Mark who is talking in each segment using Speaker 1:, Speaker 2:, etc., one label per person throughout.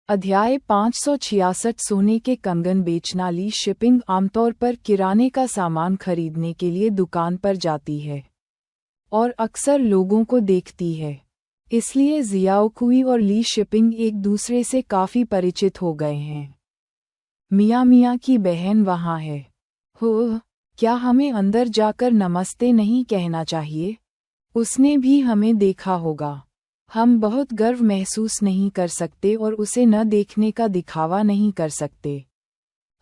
Speaker 1: अध्याय 566 सोने के कंगन बेचना। ली शिपिंग आमतौर पर किराने का सामान खरीदने के लिए दुकान पर जाती है और अक्सर लोगों को देखती है, इसलिए जियाओकुई और ली शिपिंग एक दूसरे से काफ़ी परिचित हो गए हैं। मिया की बहन वहाँ है। हो, क्या हमें अंदर जाकर नमस्ते नहीं कहना चाहिए? उसने भी हमें देखा होगा। हम बहुत गर्व महसूस नहीं कर सकते और उसे न देखने का दिखावा नहीं कर सकते,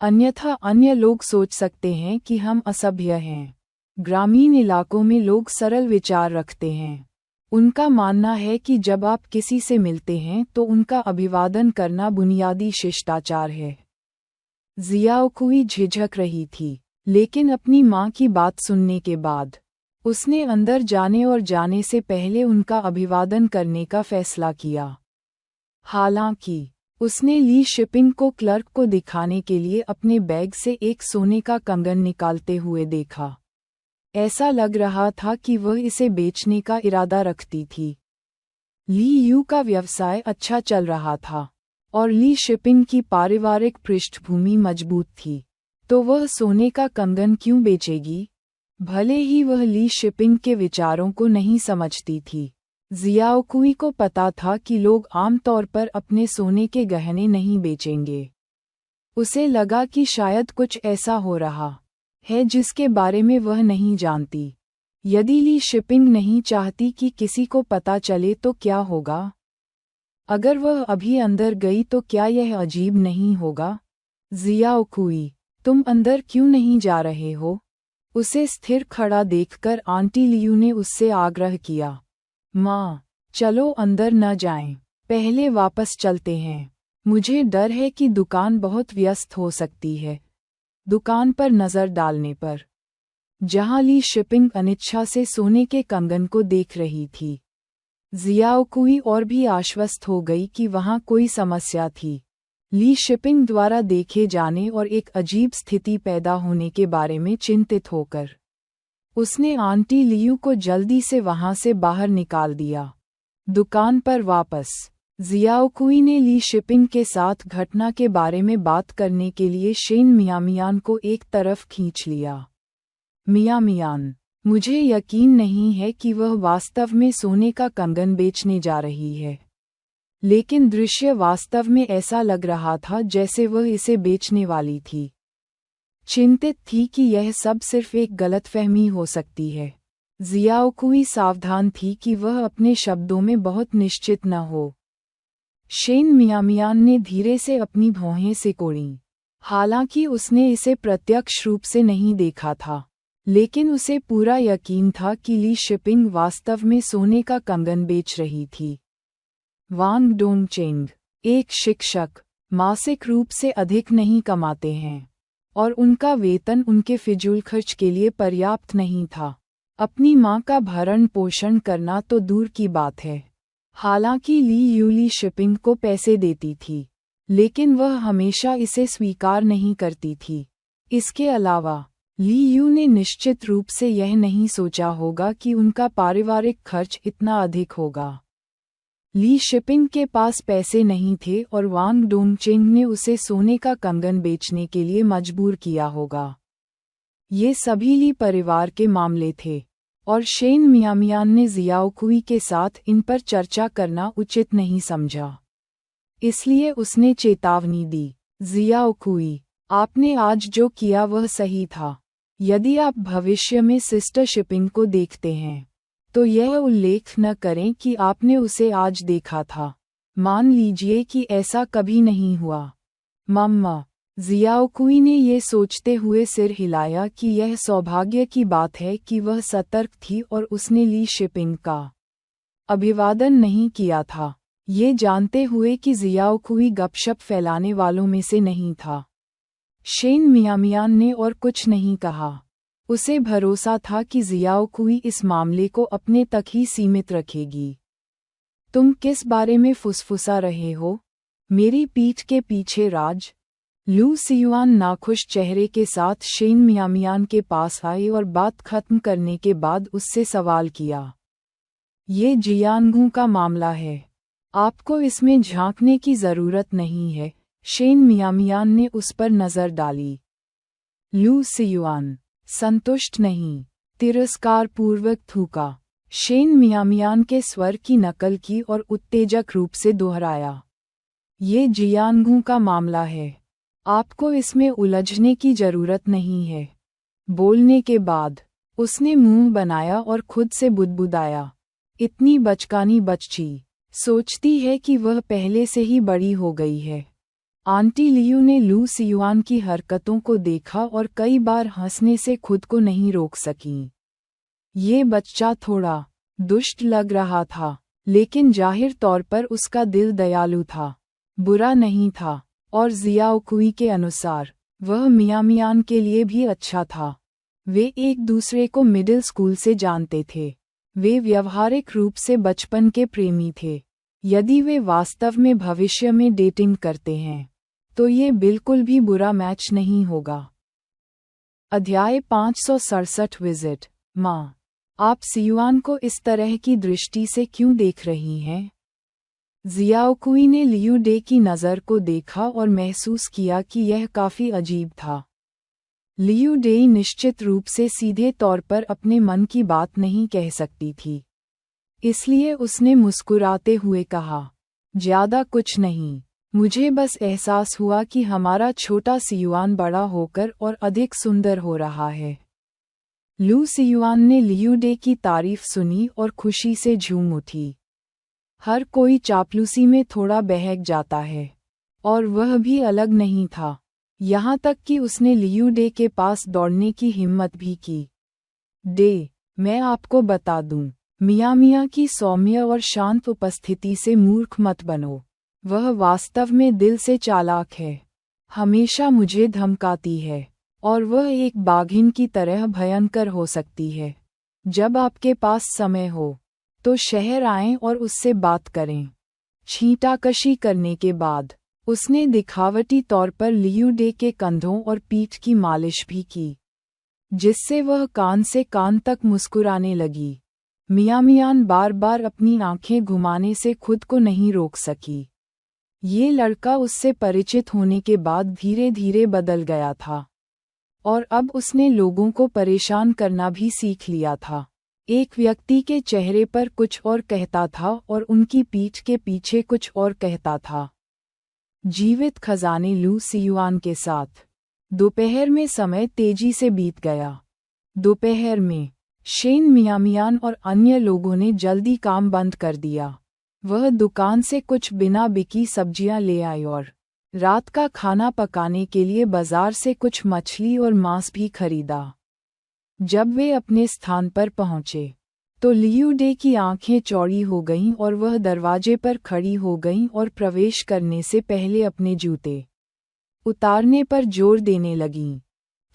Speaker 1: अन्यथा अन्य लोग सोच सकते हैं कि हम असभ्य हैं। ग्रामीण इलाकों में लोग सरल विचार रखते हैं। उनका मानना है कि जब आप किसी से मिलते हैं तो उनका अभिवादन करना बुनियादी शिष्टाचार है। जियाओकुई झिझक रही थी, लेकिन अपनी माँ की बात सुनने के बाद उसने अंदर जाने और जाने से पहले उनका अभिवादन करने का फैसला किया। हालांकि उसने ली शिपिंग को क्लर्क को दिखाने के लिए अपने बैग से एक सोने का कंगन निकालते हुए देखा। ऐसा लग रहा था कि वह इसे बेचने का इरादा रखती थी। ली यू का व्यवसाय अच्छा चल रहा था और ली शिपिंग की पारिवारिक पृष्ठभूमि मजबूत थी, तो वह सोने का कंगन क्यों बेचेगी? भले ही वह ली शिपिंग के विचारों को नहीं समझती थी, जियाओकुई को पता था कि लोग आमतौर पर अपने सोने के गहने नहीं बेचेंगे। उसे लगा कि शायद कुछ ऐसा हो रहा है जिसके बारे में वह नहीं जानती। यदि ली शिपिंग नहीं चाहती कि किसी को पता चले तो क्या होगा? अगर वह अभी अंदर गई तो क्या यह अजीब नहीं होगा? जियाओकुई, तुम अंदर क्यों नहीं जा रहे हो? उसे स्थिर खड़ा देखकर आंटी लियू ने उससे आग्रह किया। माँ, चलो अंदर न जाएं, पहले वापस चलते हैं। मुझे डर है कि दुकान बहुत व्यस्त हो सकती है। दुकान पर नज़र डालने पर, जहाँ ली शिपिंग अनिच्छा से सोने के कंगन को देख रही थी, जियाओकुई और भी आश्वस्त हो गई कि वहाँ कोई समस्या थी। ली शिपिंग द्वारा देखे जाने और एक अजीब स्थिति पैदा होने के बारे में चिंतित होकर उसने आंटी लियू को जल्दी से वहां से बाहर निकाल दिया। दुकान पर वापस जियाओकुई ने ली शिपिंग के साथ घटना के बारे में बात करने के लिए शेन मियामियान को एक तरफ खींच लिया। मियामियान, मुझे यकीन नहीं है कि वह वास्तव में सोने का कंगन बेचने जा रही है, लेकिन दृश्य वास्तव में ऐसा लग रहा था जैसे वह इसे बेचने वाली थी। चिंतित थी कि यह सब सिर्फ एक गलतफहमी हो सकती है। जियाओकुई सावधान थी कि वह अपने शब्दों में बहुत निश्चित न हो। शेन मियामियान ने धीरे से अपनी भौहें सिकोड़ी। हालांकि उसने इसे प्रत्यक्ष रूप से नहीं देखा था, लेकिन उसे पूरा यकीन था कि ली शिपिंग वास्तव में सोने का कंगन बेच रही थी। वांग डोंगचेंग, एक शिक्षक, मासिक रूप से अधिक नहीं कमाते हैं और उनका वेतन उनके फिजूल खर्च के लिए पर्याप्त नहीं था। अपनी माँ का भरण पोषण करना तो दूर की बात है। हालांकि ली शिपिंग को पैसे देती थी, लेकिन वह हमेशा इसे स्वीकार नहीं करती थी। इसके अलावा ली ने निश्चित रूप से यह नहीं सोचा होगा कि उनका पारिवारिक खर्च इतना अधिक होगा। ली शिपिंग के पास पैसे नहीं थे और वांग डोंगचेंग ने उसे सोने का कंगन बेचने के लिए मजबूर किया होगा। ये सभी ली परिवार के मामले थे और शेन मियामियान ने जियाओकुई के साथ इन पर चर्चा करना उचित नहीं समझा। इसलिए उसने चेतावनी दी, जियाओकुई, आपने आज जो किया वह सही था। यदि आप भविष्य में सिस्टर शिपिंग को देखते हैं तो यह उल्लेख न करें कि आपने उसे आज देखा था। मान लीजिए कि ऐसा कभी नहीं हुआ। मम्मा, जियाओकुई ने ये सोचते हुए सिर हिलाया कि यह सौभाग्य की बात है कि वह सतर्क थी और उसने ली शिपिंग का अभिवादन नहीं किया था, ये जानते हुए कि जियाओकुई गपशप फैलाने वालों में से नहीं था। शेन मियामियान ने और कुछ नहीं कहा। उसे भरोसा था कि जियाओकुई इस मामले को अपने तक ही सीमित रखेगी। तुम किस बारे में फुसफुसा रहे हो? मेरी पीठ के पीछे राज? लू सियुआन नाखुश चेहरे के साथ शेन मियामियान के पास आई और बात खत्म करने के बाद उससे सवाल किया। ये जियानगू का मामला है। आपको इसमें झांकने की जरूरत नहीं है। शेन मियामियान ने उस पर नजर डाली। लू सियुआन संतुष्ट नहीं, तिरस्कारपूर्वक थूका। शेन मियामियान के स्वर की नकल की और उत्तेजक रूप से दोहराया। ये जियानगू का मामला है, आपको इसमें उलझने की जरूरत नहीं है। बोलने के बाद उसने मुंह बनाया और खुद से बुदबुदाया, इतनी बचकानी बच्ची, सोचती है कि वह पहले से ही बड़ी हो गई है। आंटी लियू ने लू सियुआन की हरकतों को देखा और कई बार हंसने से खुद को नहीं रोक सकीं। ये बच्चा थोड़ा दुष्ट लग रहा था, लेकिन जाहिर तौर पर उसका दिल दयालु था, बुरा नहीं था, और जियाओकुई के अनुसार वह मियामियान के लिए भी अच्छा था। वे एक दूसरे को मिडिल स्कूल से जानते थे। वे व्यवहारिक रूप से बचपन के प्रेमी थे। यदि वे वास्तव में भविष्य में डेटिंग करते हैं तो ये बिल्कुल भी बुरा मैच नहीं होगा। अध्याय 567 विजिट। माँ, आप सियुआन को इस तरह की दृष्टि से क्यों देख रही हैं? जियाओकुई ने लियू डे की नज़र को देखा और महसूस किया कि यह काफ़ी अजीब था। लियू डे निश्चित रूप से सीधे तौर पर अपने मन की बात नहीं कह सकती थी, इसलिए उसने मुस्कुराते हुए कहा, ज्यादा कुछ नहीं, मुझे बस एहसास हुआ कि हमारा छोटा सियुआन बड़ा होकर और अधिक सुंदर हो रहा है। लू सियुआन ने लियू डे की तारीफ सुनी और खुशी से झूम उठी। हर कोई चापलूसी में थोड़ा बहक जाता है, और वह भी अलग नहीं था, यहाँ तक कि उसने लियू डे के पास दौड़ने की हिम्मत भी की। डे, मैं आपको बता दूं, मियाँ की सौम्य और शांत उपस्थिति से मूर्ख मत बनो। वह वास्तव में दिल से चालाक है, हमेशा मुझे धमकाती है, और वह एक बाघिन की तरह भयंकर हो सकती है। जब आपके पास समय हो तो शहर आएं और उससे बात करें। छींटाकशी करने के बाद उसने दिखावटी तौर पर लियू डे के कंधों और पीठ की मालिश भी की, जिससे वह कान से कान तक मुस्कुराने लगी। मियामियान बार बार अपनी आंखें घुमाने से खुद को नहीं रोक सकी। ये लड़का उससे परिचित होने के बाद धीरे धीरे बदल गया था, और अब उसने लोगों को परेशान करना भी सीख लिया था। एक व्यक्ति के चेहरे पर कुछ और कहता था और उनकी पीठ के पीछे कुछ और कहता था। जीवित खजाने लू सियुआन के साथ। दोपहर में समय तेजी से बीत गया। दोपहर में शेन मियामियान और अन्य लोगों ने जल्दी काम बंद कर दिया। वह दुकान से कुछ बिना बिकी सब्जियां ले आई और रात का खाना पकाने के लिए बाजार से कुछ मछली और मांस भी खरीदा। जब वे अपने स्थान पर पहुंचे तो लियू डे की आंखें चौड़ी हो गईं और वह दरवाजे पर खड़ी हो गईं और प्रवेश करने से पहले अपने जूते उतारने पर जोर देने लगीं।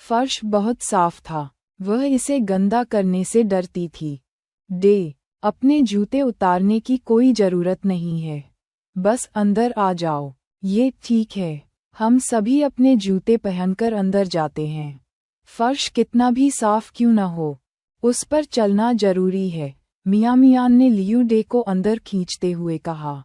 Speaker 1: फर्श बहुत साफ था, वह इसे गंदा करने से डरती थी। डे, अपने जूते उतारने की कोई जरूरत नहीं है, बस अंदर आ जाओ। ये ठीक है, हम सभी अपने जूते पहनकर अंदर जाते हैं। फर्श कितना भी साफ क्यों न हो, उस पर चलना जरूरी है, मियामियान ने लियू डे को अंदर खींचते हुए कहा।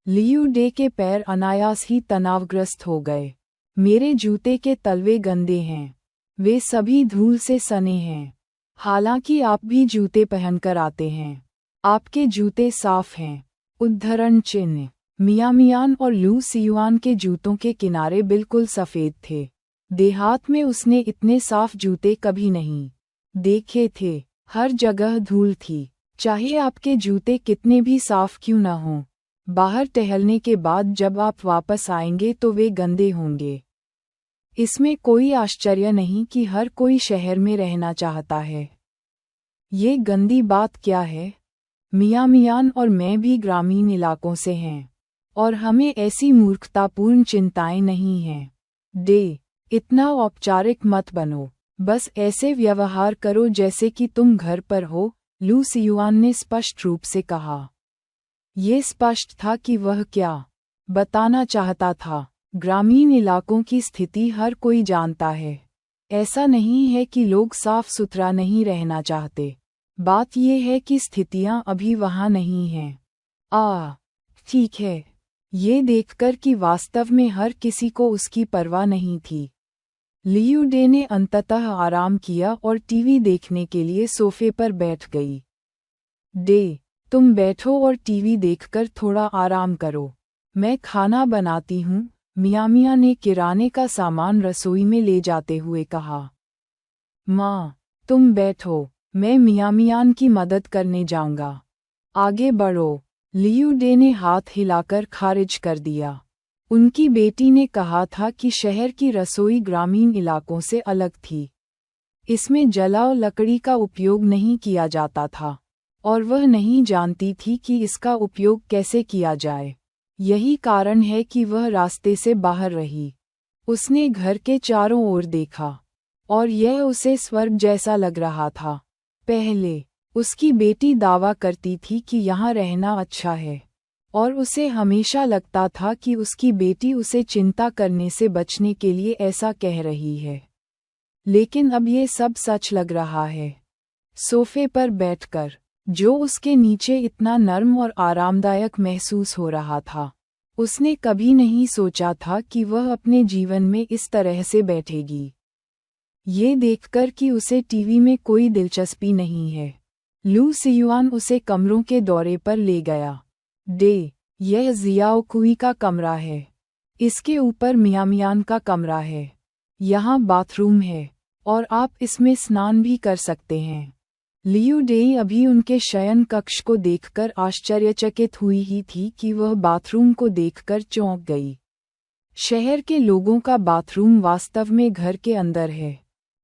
Speaker 1: लियू डे के पैर अनायास ही तनावग्रस्त हो गए। मेरे जूते के तलवे गंदे हैं, वे सभी धूल से सने हैं। हालांकि आप भी जूते पहनकर आते हैं, आपके जूते साफ हैं। उद्धरण चिन्ह। मियामियान और लू सियुआन के जूतों के किनारे बिल्कुल सफ़ेद थे। देहात में उसने इतने साफ जूते कभी नहीं देखे थे। हर जगह धूल थी, चाहे आपके जूते कितने भी साफ क्यों न हों। बाहर टहलने के बाद जब आप वापस आएंगे तो वे गंदे होंगे। इसमें कोई आश्चर्य नहीं कि हर कोई शहर में रहना चाहता है। ये गंदी बात क्या है? मियामियान और मैं भी ग्रामीण इलाकों से हैं, और हमें ऐसी मूर्खतापूर्ण चिंताएं नहीं हैं। डे, इतना औपचारिक मत बनो, बस ऐसे व्यवहार करो जैसे कि तुम घर पर हो, लू सियुआन ने स्पष्ट रूप से कहा। ये स्पष्ट था कि वह क्या बताना चाहता था। ग्रामीण इलाकों की स्थिति हर कोई जानता है। ऐसा नहीं है कि लोग साफ सुथरा नहीं रहना चाहते, बात यह है कि स्थितियां अभी वहां नहीं हैं। ठीक है। ये देखकर कि वास्तव में हर किसी को उसकी परवाह नहीं थी, लियू डे ने अंततः आराम किया और टीवी देखने के लिए सोफे पर बैठ गई। डे, तुम बैठो और टीवी देखकर थोड़ा आराम करो। मैं खाना बनाती हूँ, मियाँ ने किराने का सामान रसोई में ले जाते हुए कहा। माँ, तुम बैठो, मैं मियाँ की मदद करने जाऊंगा। आगे बढ़ो, लियू डे ने हाथ हिलाकर खारिज कर दिया। उनकी बेटी ने कहा था कि शहर की रसोई ग्रामीण इलाकों से अलग थी। इसमें जलाओ लकड़ी का उपयोग नहीं किया जाता था, और वह नहीं जानती थी कि इसका उपयोग कैसे किया जाए। यही कारण है कि वह रास्ते से बाहर रही। उसने घर के चारों ओर देखा, और यह उसे स्वर्ग जैसा लग रहा था। पहले, उसकी बेटी दावा करती थी कि यहाँ रहना अच्छा है, और उसे हमेशा लगता था कि उसकी बेटी उसे चिंता करने से बचने के लिए ऐसा कह रही है। लेकिन अब ये सब सच लग रहा है। सोफे पर बैठकर, जो उसके नीचे इतना नर्म और आरामदायक महसूस हो रहा था, उसने कभी नहीं सोचा था कि वह अपने जीवन में इस तरह से बैठेगी। ये देखकर कि उसे टीवी में कोई दिलचस्पी नहीं है, लू सियुआन उसे कमरों के दौरे पर ले गया। डे, यह जियाओ कुई का कमरा है। इसके ऊपर मियाँ का कमरा है। यहाँ बाथरूम है, और आप इसमें स्नान भी कर सकते हैं। लियू डे अभी उनके शयन कक्ष को देखकर आश्चर्यचकित हुई ही थी कि वह बाथरूम को देखकर चौंक गई। शहर के लोगों का बाथरूम वास्तव में घर के अंदर है।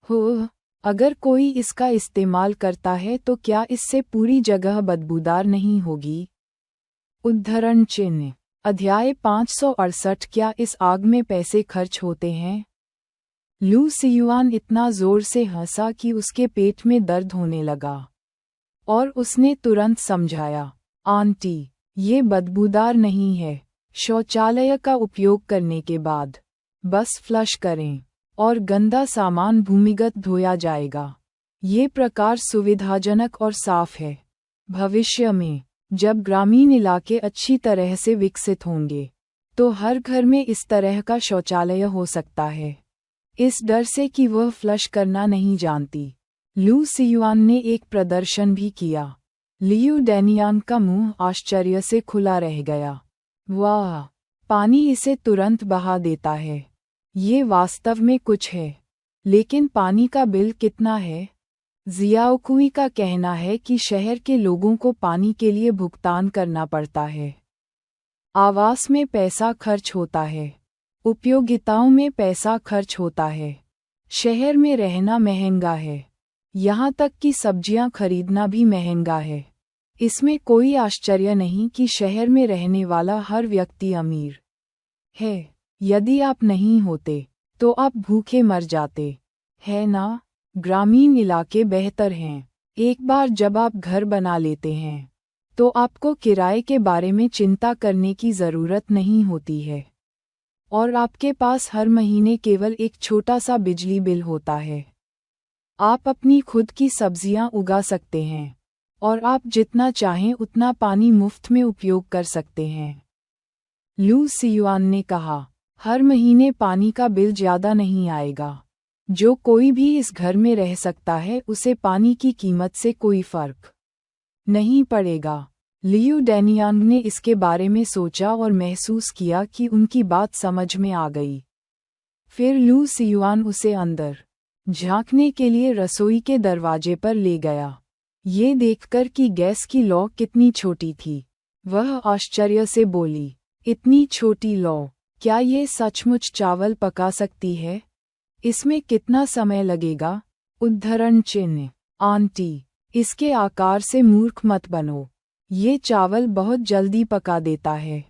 Speaker 1: हो, अगर कोई इसका इस्तेमाल करता है तो क्या इससे पूरी जगह बदबूदार नहीं होगी? उद्धरण चिन्ह। अध्याय 568। क्या इस आग में पैसे खर्च होते हैं? लू सियुआन इतना जोर से हंसा कि उसके पेट में दर्द होने लगा, और उसने तुरंत समझाया, आंटी, ये बदबूदार नहीं है। शौचालय का उपयोग करने के बाद बस फ्लश करें, और गंदा सामान भूमिगत धोया जाएगा। ये प्रकार सुविधाजनक और साफ है। भविष्य में, जब ग्रामीण इलाके अच्छी तरह से विकसित होंगे, तो हर घर में इस तरह का शौचालय हो सकता है, इस डर से कि वह फ्लश करना नहीं जानती। लू सियुआन ने एक प्रदर्शन भी किया। लियू डैनियान का मुंह आश्चर्य से खुला रह गया। वाह, पानी इसे तुरंत बहा देता है। ये वास्तव में कुछ है। लेकिन पानी का बिल कितना है? जियाओकुई का कहना है कि शहर के लोगों को पानी के लिए भुगतान करना पड़ता है। आवास में पैसा खर्च होता है, उपयोगिताओं में पैसा खर्च होता है। शहर में रहना महंगा है, यहाँ तक कि सब्जियाँ खरीदना भी महंगा है। इसमें कोई आश्चर्य नहीं कि शहर में रहने वाला हर व्यक्ति अमीर है। यदि आप नहीं होते, तो आप भूखे मर जाते, है ना? ग्रामीण इलाके बेहतर हैं। एक बार जब आप घर बना लेते हैं, तो आपको किराए के बारे में चिंता करने की ज़रूरत नहीं होती है, और आपके पास हर महीने केवल एक छोटा सा बिजली बिल होता है। आप अपनी खुद की सब्जियां उगा सकते हैं, और आप जितना चाहें उतना पानी मुफ्त में उपयोग कर सकते हैं। लू सियुआन ने कहा, हर महीने पानी का बिल ज़्यादा नहीं आएगा। जो कोई भी इस घर में रह सकता है उसे पानी की कीमत से कोई फर्क नहीं पड़ेगा। लियू डैनियांग ने इसके बारे में सोचा और महसूस किया कि उनकी बात समझ में आ गई। फिर लू सियुआन उसे अंदर झांकने के लिए रसोई के दरवाजे पर ले गया। ये देखकर कि गैस की लौ कितनी छोटी थी, वह आश्चर्य से बोली, इतनी छोटी लौ, क्या ये सचमुच चावल पका सकती है? इसमें कितना समय लगेगा? उद्धरण चिन्ह। आंटी, इसके आकार से मूर्ख मत बनो। ये चावल बहुत जल्दी पका देता है।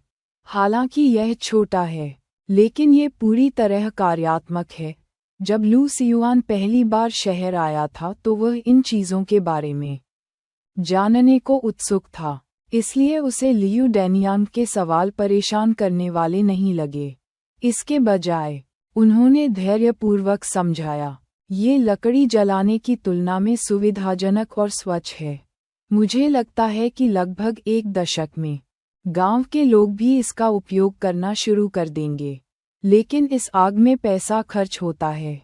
Speaker 1: हालांकि यह छोटा है, लेकिन ये पूरी तरह कार्यात्मक है। जब लू सियुआन पहली बार शहर आया था तो वह इन चीज़ों के बारे में जानने को उत्सुक था, इसलिए उसे लियू डैनियांग के सवाल परेशान करने वाले नहीं लगे। इसके बजाय उन्होंने धैर्यपूर्वक समझाया, ये लकड़ी जलाने की तुलना में सुविधाजनक और स्वच्छ है। मुझे लगता है कि लगभग एक दशक में गांव के लोग भी इसका उपयोग करना शुरू कर देंगे। लेकिन इस आग में पैसा खर्च होता है,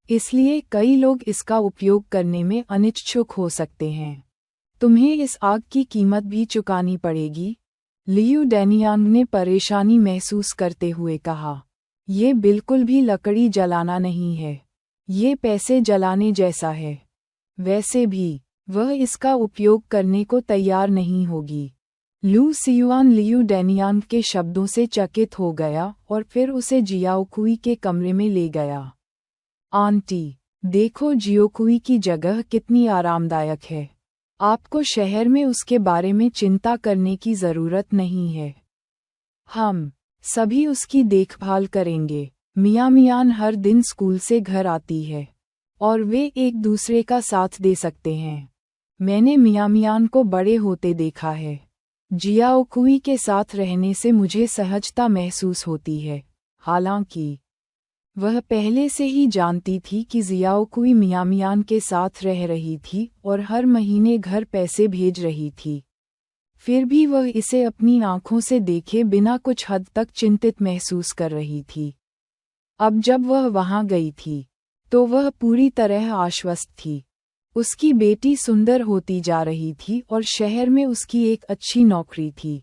Speaker 1: इसलिए कई लोग इसका उपयोग करने में अनिच्छुक हो सकते हैं। तुम्हें इस आग की कीमत भी चुकानी पड़ेगी, लियू डैनियांग ने परेशानी महसूस करते हुए कहा। ये बिल्कुल भी लकड़ी जलाना नहीं है, ये पैसे जलाने जैसा है। वैसे भी वह इसका उपयोग करने को तैयार नहीं होगी। लू सियुआन लियू डैनियांग के शब्दों से चकित हो गया और फिर उसे जियाओकुई के कमरे में ले गया। आंटी, देखो जियोकुई की जगह कितनी आरामदायक है। आपको शहर में उसके बारे में चिंता करने की ज़रूरत नहीं है। हम सभी उसकी देखभाल करेंगे। मियामियान हर दिन स्कूल से घर आती है और वे एक दूसरे का साथ दे सकते हैं। मैंने मियामियान को बड़े होते देखा है। जियाओकुई के साथ रहने से मुझे सहजता महसूस होती है। हालांकि वह पहले से ही जानती थी कि जियाओकुई मियामियान के साथ रह रही थी और हर महीने घर पैसे भेज रही थी, फिर भी वह इसे अपनी आंखों से देखे बिना कुछ हद तक चिंतित महसूस कर रही थी। अब जब वह वहां गई थी तो वह पूरी तरह आश्वस्त थी। उसकी बेटी सुंदर होती जा रही थी और शहर में उसकी एक अच्छी नौकरी थी।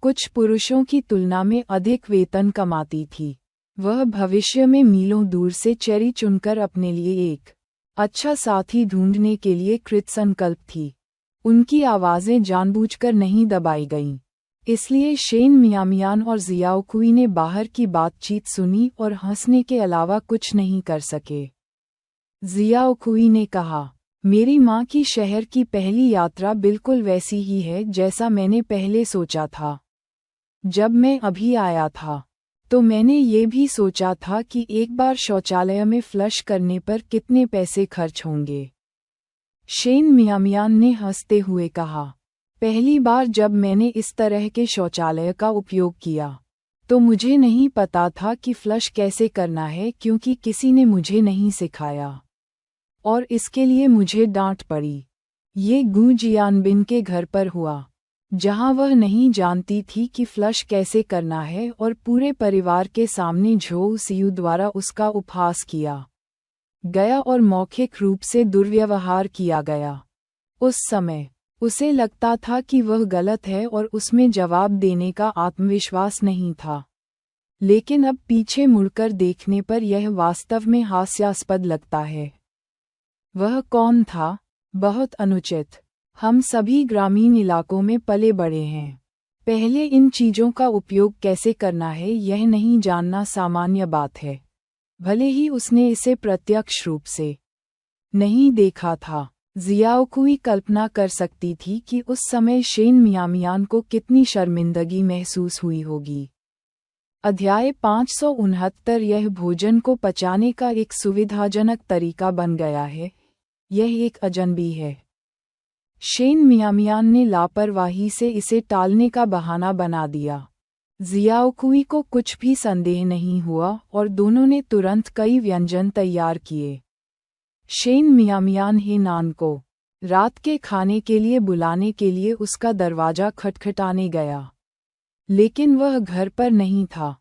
Speaker 1: कुछ पुरुषों की तुलना में अधिक वेतन कमाती थी। वह भविष्य में मीलों दूर से चेरी चुनकर अपने लिए एक अच्छा साथी ढूंढने के लिए कृतसंकल्प थी। उनकी आवाज़ें जानबूझकर नहीं दबाई गईं, इसलिए शेन मियामियान और जियाओकुई ने बाहर की बातचीत सुनी और हंसने के अलावा कुछ नहीं कर सके। जियाओकुई ने कहा, मेरी माँ की शहर की पहली यात्रा बिल्कुल वैसी ही है जैसा मैंने पहले सोचा था। जब मैं अभी आया था तो मैंने ये भी सोचा था कि एक बार शौचालय में फ्लश करने पर कितने पैसे खर्च होंगे। शेन मियामियान ने हंसते हुए कहा, पहली बार जब मैंने इस तरह के शौचालय का उपयोग किया तो मुझे नहीं पता था कि फ्लश कैसे करना है, क्योंकि किसी ने मुझे नहीं सिखाया और इसके लिए मुझे डांट पड़ी। ये गु जियानबिन के घर पर हुआ, जहां वह नहीं जानती थी कि फ्लश कैसे करना है और पूरे परिवार के सामने झो सियू द्वारा उसका उपहास किया गया और मौखिक रूप से दुर्व्यवहार किया गया। उस समय उसे लगता था कि वह गलत है और उसमें जवाब देने का आत्मविश्वास नहीं था, लेकिन अब पीछे मुड़कर देखने पर यह वास्तव में हास्यास्पद लगता है। वह कौन था? बहुत अनुचित। हम सभी ग्रामीण इलाकों में पले बड़े हैं। पहले इन चीज़ों का उपयोग कैसे करना है यह नहीं जानना सामान्य बात है, भले ही उसने इसे प्रत्यक्ष रूप से नहीं देखा था। जियाओकुई कल्पना कर सकती थी कि उस समय शेन मियामियान को कितनी शर्मिंदगी महसूस हुई होगी। अध्याय 569 यह भोजन को पचाने का एक सुविधाजनक तरीका बन गया है, यह एक अजनबी है। शेन मियामियान ने लापरवाही से इसे टालने का बहाना बना दिया। जियाओकुई को कुछ भी संदेह नहीं हुआ और दोनों ने तुरंत कई व्यंजन तैयार किए। शेन मियामियान हे नान को रात के खाने के लिए बुलाने के लिए उसका दरवाजा खटखटाने गया, लेकिन वह घर पर नहीं था।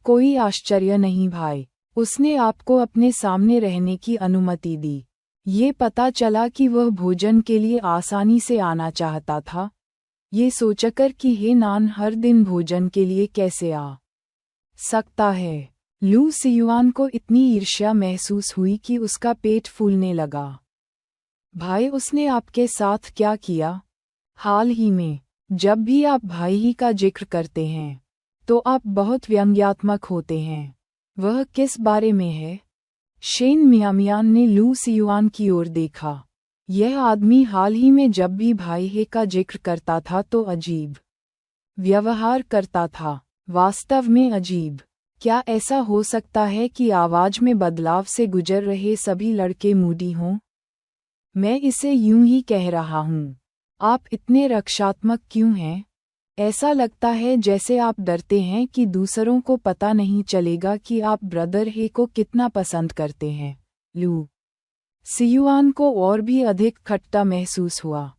Speaker 1: कोई आश्चर्य नहीं भाई, उसने आपको अपने सामने रहने की अनुमति दी। ये पता चला कि वह भोजन के लिए आसानी से आना चाहता था, ये सोचकर कि हे नान हर दिन भोजन के लिए कैसे आ सकता है। लू सियुआन को इतनी ईर्ष्या महसूस हुई कि उसका पेट फूलने लगा। भाई, उसने आपके साथ क्या किया? हाल ही में जब भी आप भाई ही का जिक्र करते हैं तो आप बहुत व्यंग्यात्मक होते हैं। वह किस बारे में है? शेन मियामियान ने लू सियुआन की ओर देखा। यह आदमी हाल ही में जब भी भाई हे का जिक्र करता था तो अजीब व्यवहार करता था। वास्तव में अजीब। क्या ऐसा हो सकता है कि आवाज में बदलाव से गुजर रहे सभी लड़के मूडी हों? मैं इसे यूं ही कह रहा हूँ। आप इतने रक्षात्मक क्यों हैं? ऐसा लगता है जैसे आप डरते हैं कि दूसरों को पता नहीं चलेगा कि आप ब्रदर हे को कितना पसंद करते हैं। लू सियुआन को और भी अधिक खट्टा महसूस हुआ,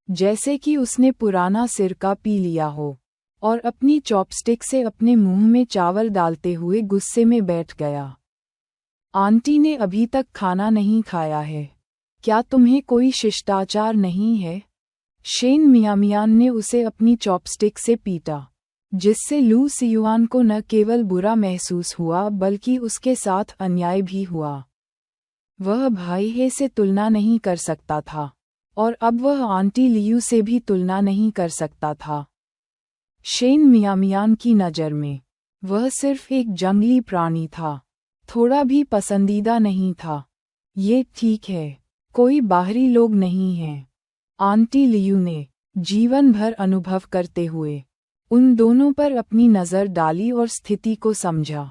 Speaker 1: जैसे कि उसने पुराना सिरका पी लिया हो और अपनी चॉपस्टिक से अपने मुंह में चावल डालते हुए गुस्से में बैठ गया। आंटी ने अभी तक खाना नहीं खाया है। क्या तुम्हें कोई शिष्टाचार नहीं है? शेन मियामियान ने उसे अपनी चॉपस्टिक से पीटा, जिससे लू सियुआन को न केवल बुरा महसूस हुआ बल्कि उसके साथ अन्याय भी हुआ। वह भाई हे से तुलना नहीं कर सकता था और अब वह आंटी लियू से भी तुलना नहीं कर सकता था। शेन मियामियान की नज़र में वह सिर्फ एक जंगली प्राणी था, थोड़ा भी पसंदीदा नहीं था। ये ठीक है, कोई बाहरी लोग नहीं हैं, आंटी लियू ने जीवन भर अनुभव करते हुए उन दोनों पर अपनी नज़र डाली और स्थिति को समझा।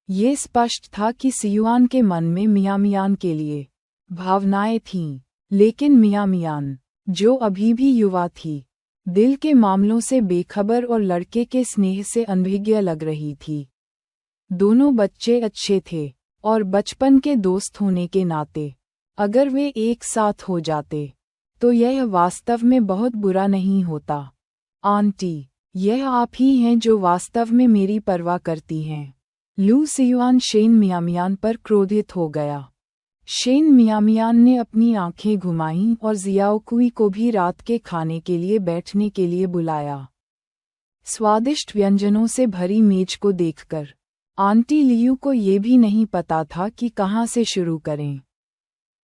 Speaker 1: ये स्पष्ट था कि सियुआन के मन में मियामियान के लिए भावनाएं थीं, लेकिन मियामियान, जो अभी भी युवा थी, दिल के मामलों से बेखबर और लड़के के स्नेह से अनभिज्ञ लग रही थी। दोनों बच्चे अच्छे थे और बचपन के दोस्त होने के नाते अगर वे एक साथ हो जाते तो यह वास्तव में बहुत बुरा नहीं होता। आंटी, यह आप ही हैं जो वास्तव में मेरी परवाह करती हैं। लू सियुआन शेन मियामियान पर क्रोधित हो गया। शेन मियामियान ने अपनी आंखें घुमाईं और जियाओकुई को भी रात के खाने के लिए बैठने के लिए बुलाया। स्वादिष्ट व्यंजनों से भरी मेज को देखकर आंटी लियू को ये भी नहीं पता था कि कहाँ से शुरू करें।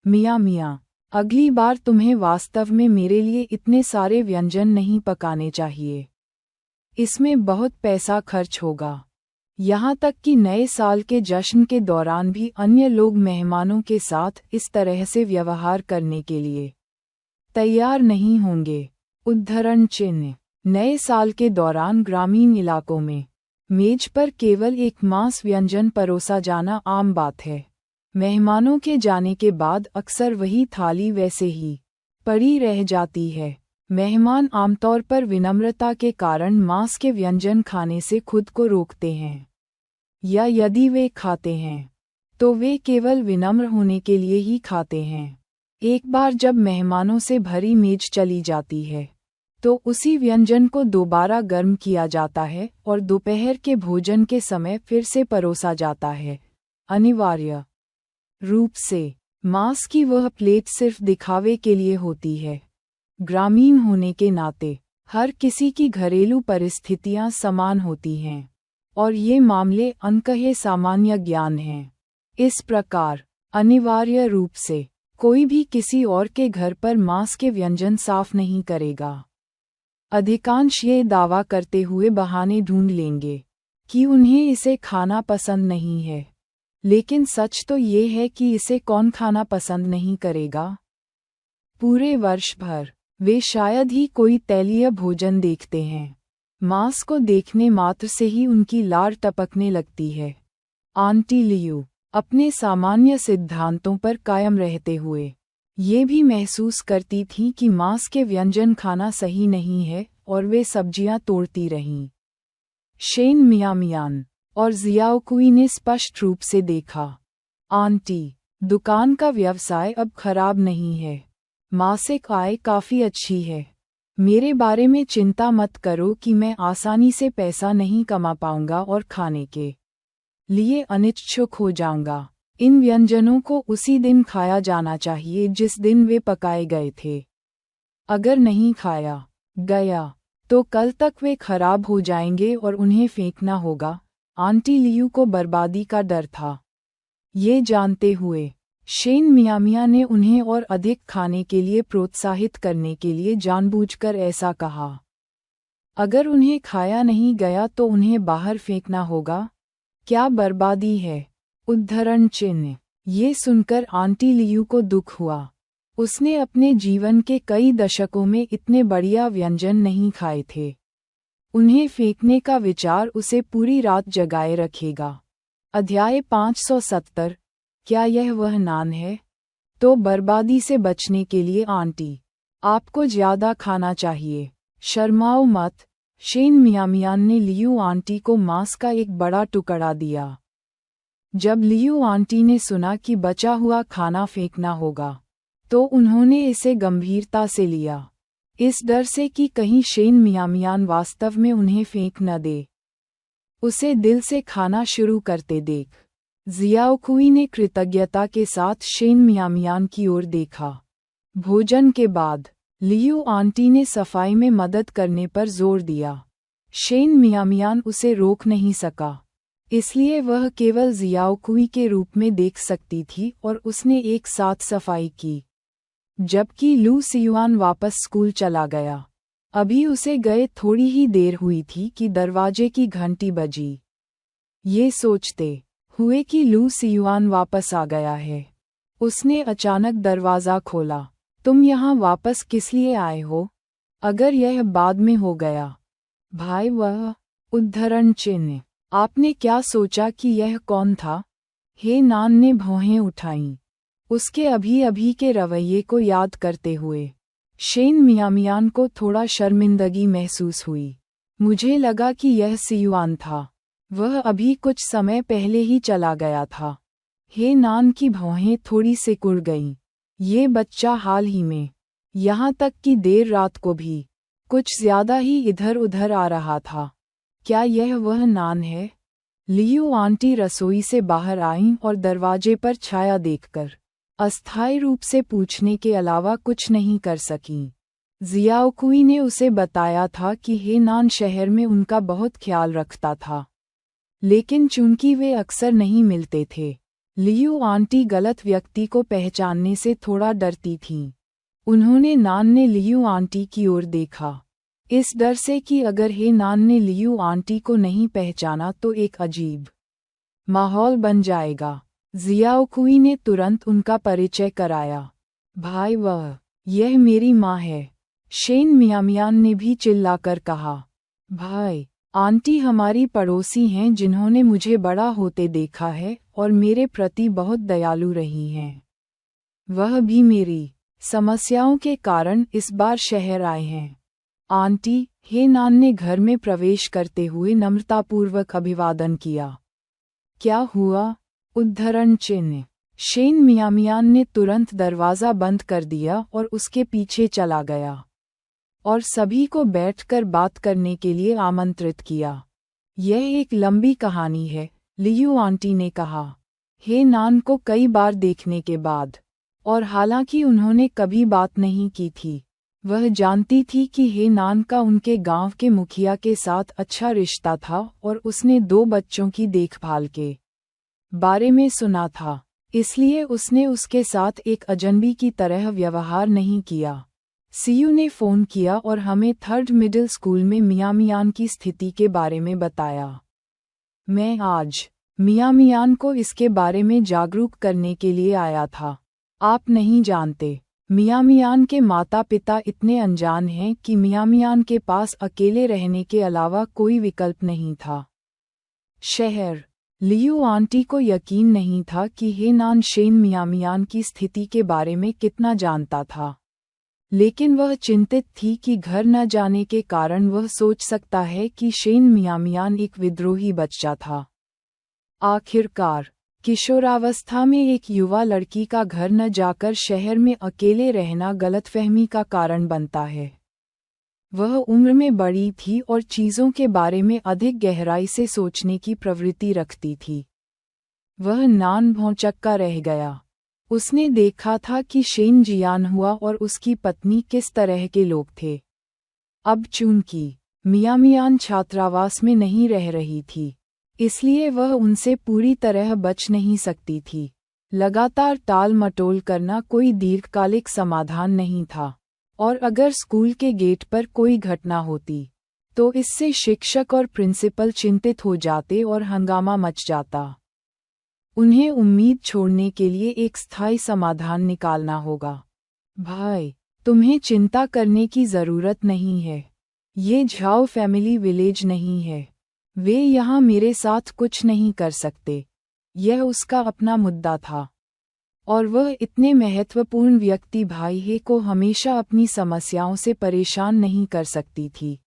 Speaker 1: मियाँ, अगली बार तुम्हें वास्तव में मेरे लिए इतने सारे व्यंजन नहीं पकाने चाहिए। इसमें बहुत पैसा खर्च होगा। यहाँ तक कि नए साल के जश्न के दौरान भी अन्य लोग मेहमानों के साथ इस तरह से व्यवहार करने के लिए तैयार नहीं होंगे। उद्धरण चिन्ह। नए साल के दौरान ग्रामीण इलाकों में मेज पर केवल एक मांस व्यंजन परोसा जाना आम बात है। मेहमानों के जाने के बाद अक्सर वही थाली वैसे ही पड़ी रह जाती है। मेहमान आमतौर पर विनम्रता के कारण मांस के व्यंजन खाने से खुद को रोकते हैं, या यदि वे खाते हैं तो वे केवल विनम्र होने के लिए ही खाते हैं। एक बार जब मेहमानों से भरी मेज चली जाती है तो उसी व्यंजन को दोबारा गर्म किया जाता है और दोपहर के भोजन के समय फिर से परोसा जाता है। अनिवार्य रूप से मांस की वह प्लेट सिर्फ दिखावे के लिए होती है। ग्रामीण होने के नाते हर किसी की घरेलू परिस्थितियां समान होती हैं और ये मामले अनकहे सामान्य ज्ञान हैं। इस प्रकार अनिवार्य रूप से कोई भी किसी और के घर पर मांस के व्यंजन साफ नहीं करेगा। अधिकांश ये दावा करते हुए बहाने ढूंढ लेंगे कि उन्हें इसे खाना पसंद नहीं है, लेकिन सच तो ये है कि इसे कौन खाना पसंद नहीं करेगा। पूरे वर्ष भर वे शायद ही कोई तैलीय भोजन देखते हैं। मांस को देखने मात्र से ही उनकी लार टपकने लगती है। आंटी लियू अपने सामान्य सिद्धांतों पर कायम रहते हुए ये भी महसूस करती थीं कि मांस के व्यंजन खाना सही नहीं है और वे सब्जियां तोड़ती रहीं। शेन मियामियान और जियाओकुई ने स्पष्ट रूप से देखा, आंटी, दुकान का व्यवसाय अब खराब नहीं है। मासिक आय काफ़ी अच्छी है। मेरे बारे में चिंता मत करो कि मैं आसानी से पैसा नहीं कमा पाऊंगा और खाने के लिए अनिच्छुक हो जाऊंगा। इन व्यंजनों को उसी दिन खाया जाना चाहिए जिस दिन वे पकाए गए थे। अगर नहीं खाया गया तो कल तक वे खराब हो जाएंगे और उन्हें फेंकना होगा। आंटी लियू को बर्बादी का डर था। ये जानते हुए शेन मियामिया ने उन्हें और अधिक खाने के लिए प्रोत्साहित करने के लिए जानबूझकर ऐसा कहा। अगर उन्हें खाया नहीं गया तो उन्हें बाहर फेंकना होगा। क्या बर्बादी है। उद्धरण चिन्ह। ये सुनकर आंटी लियू को दुख हुआ। उसने अपने जीवन के कई दशकों में इतने बढ़िया व्यंजन नहीं खाए थे। उन्हें फेंकने का विचार उसे पूरी रात जगाए रखेगा। अध्याय 570। क्या यह वह नान है? तो बर्बादी से बचने के लिए आंटी, आपको ज्यादा खाना चाहिए। शर्माओ मत। शेन मियामियान ने लियू आंटी को मांस का एक बड़ा टुकड़ा दिया। जब लियू आंटी ने सुना कि बचा हुआ खाना फेंकना होगा तो उन्होंने इसे गंभीरता से लिया। इस डर से कि कहीं शेन मियामियान वास्तव में उन्हें फेंक न दे। उसे दिल से खाना शुरू करते देख जियाओकुई ने कृतज्ञता के साथ शेन मियामियान की ओर देखा। भोजन के बाद लियू आंटी ने सफाई में मदद करने पर जोर दिया। शेन मियामियान उसे रोक नहीं सका, इसलिए वह केवल जियाओकुई के रूप में देख सकती थी और उसने एक साथ सफाई की। जबकि लू सियुआन वापस स्कूल चला गया। अभी उसे गए थोड़ी ही देर हुई थी कि दरवाजे की घंटी बजी। ये सोचते हुए कि लू सियुआन वापस आ गया है, उसने अचानक दरवाज़ा खोला। तुम यहाँ वापस किस लिए आए हो? अगर यह बाद में हो गया। भाई वह उद्धरण चिन्ह। आपने क्या सोचा कि यह कौन था? हे नान ने भौहें उठाईं, उसके अभी अभी के रवैये को याद करते हुए। शेन मियामियान को थोड़ा शर्मिंदगी महसूस हुई। मुझे लगा कि यह सियुआन था। वह अभी कुछ समय पहले ही चला गया था। हे नान की भौहें थोड़ी सिकुड़ गईं। ये बच्चा हाल ही में, यहाँ तक कि देर रात को भी, कुछ ज्यादा ही इधर उधर आ रहा था। क्या यह वह नान है? लियू आंटी रसोई से बाहर आईं और दरवाजे पर छाया देखकर अस्थायी रूप से पूछने के अलावा कुछ नहीं कर सकीं। जियाओकुई ने उसे बताया था कि हे नान शहर में उनका बहुत ख्याल रखता था, लेकिन चूंकि वे अक्सर नहीं मिलते थे, लियू आंटी गलत व्यक्ति को पहचानने से थोड़ा डरती थीं। उन्होंने नान ने लियू आंटी की ओर देखा, इस डर से कि अगर हे नान ने लियू आंटी को नहीं पहचाना तो एक अजीब माहौल बन जाएगा। जियाओकुई ने तुरंत उनका परिचय कराया। भाई यह मेरी माँ है, शेन मियामियान ने भी चिल्लाकर कहा। भाई, आंटी हमारी पड़ोसी हैं जिन्होंने मुझे बड़ा होते देखा है और मेरे प्रति बहुत दयालु रही हैं। वह भी मेरी समस्याओं के कारण इस बार शहर आए हैं। आंटी, हे नान ने घर में प्रवेश करते हुए नम्रतापूर्वक अभिवादन किया। क्या हुआ? उद्धरण चिन्ह। शेन मियामियान ने तुरंत दरवाज़ा बंद कर दिया और उसके पीछे चला गया और सभी को बैठकर बात करने के लिए आमंत्रित किया। यह एक लंबी कहानी है, लियू आंटी ने कहा। हे नान को कई बार देखने के बाद, और हालांकि उन्होंने कभी बात नहीं की थी, वह जानती थी कि हे नान का उनके गांव के मुखिया के साथ अच्छा रिश्ता था और उसने 2 बच्चों की देखभाल के बारे में सुना था, इसलिए उसने उसके साथ एक अजनबी की तरह व्यवहार नहीं किया। सीयू ने फ़ोन किया और हमें 3rd मिडिल स्कूल में मियामियान की स्थिति के बारे में बताया। मैं आज मियामियान को इसके बारे में जागरूक करने के लिए आया था। आप नहीं जानते, मियामियान के माता पिता इतने अनजान हैं कि मियामियान के पास अकेले रहने के अलावा कोई विकल्प नहीं था। शहर। लियू आंटी को यकीन नहीं था कि हे नान शेन मियामियान की स्थिति के बारे में कितना जानता था, लेकिन वह चिंतित थी कि घर न जाने के कारण वह सोच सकता है कि शेन मियामियान एक विद्रोही बच्चा था। आखिरकार, किशोरावस्था में एक युवा लड़की का घर न जाकर शहर में अकेले रहना गलतफहमी का कारण बनता है। वह उम्र में बड़ी थी और चीज़ों के बारे में अधिक गहराई से सोचने की प्रवृत्ति रखती थी। वह नान भौंचक्का रह गया। उसने देखा था कि शेन जियान हुआ और उसकी पत्नी किस तरह के लोग थे। अब चूंकि मियामियान छात्रावास में नहीं रह रही थी, इसलिए वह उनसे पूरी तरह बच नहीं सकती थी। लगातार टाल मटोल करना कोई दीर्घकालिक समाधान नहीं था, और अगर स्कूल के गेट पर कोई घटना होती, तो इससे शिक्षक और प्रिंसिपल चिंतित हो जाते और हंगामा मच जाता। उन्हें उम्मीद छोड़ने के लिए एक स्थायी समाधान निकालना होगा। भाई, तुम्हें चिंता करने की ज़रूरत नहीं है। ये झाओ फैमिली विलेज नहीं है। वे यहाँ मेरे साथ कुछ नहीं कर सकते। यह उसका अपना मुद्दा था, और वह इतने महत्वपूर्ण व्यक्ति भाई हे को हमेशा अपनी समस्याओं से परेशान नहीं कर सकती थी।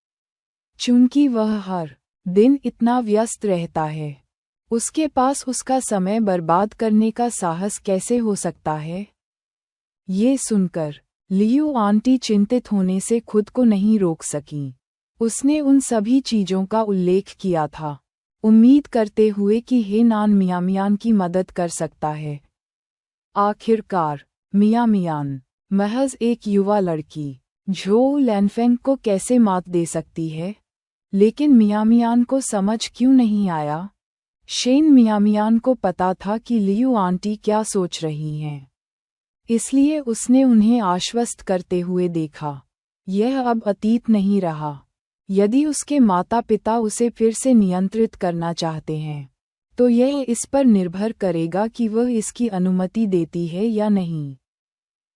Speaker 1: चूंकि वह हर दिन इतना व्यस्त रहता है, उसके पास उसका समय बर्बाद करने का साहस कैसे हो सकता है? ये सुनकर लियू आंटी चिंतित होने से खुद को नहीं रोक सकी। उसने उन सभी चीजों का उल्लेख किया था, उम्मीद करते हुए कि हेनान मियामियान की मदद कर सकता है। आखिरकार मियामियान, महज एक युवा लड़की, झोउ लैनफेंग को कैसे मात दे सकती है? लेकिन मियामियान को समझ क्यों नहीं आया? शेन मियामियान को पता था कि लियू आंटी क्या सोच रही हैं, इसलिए उसने उन्हें आश्वस्त करते हुए देखा। यह अब अतीत नहीं रहा। यदि उसके माता पिता उसे फिर से नियंत्रित करना चाहते हैं, तो यह इस पर निर्भर करेगा कि वह इसकी अनुमति देती है या नहीं।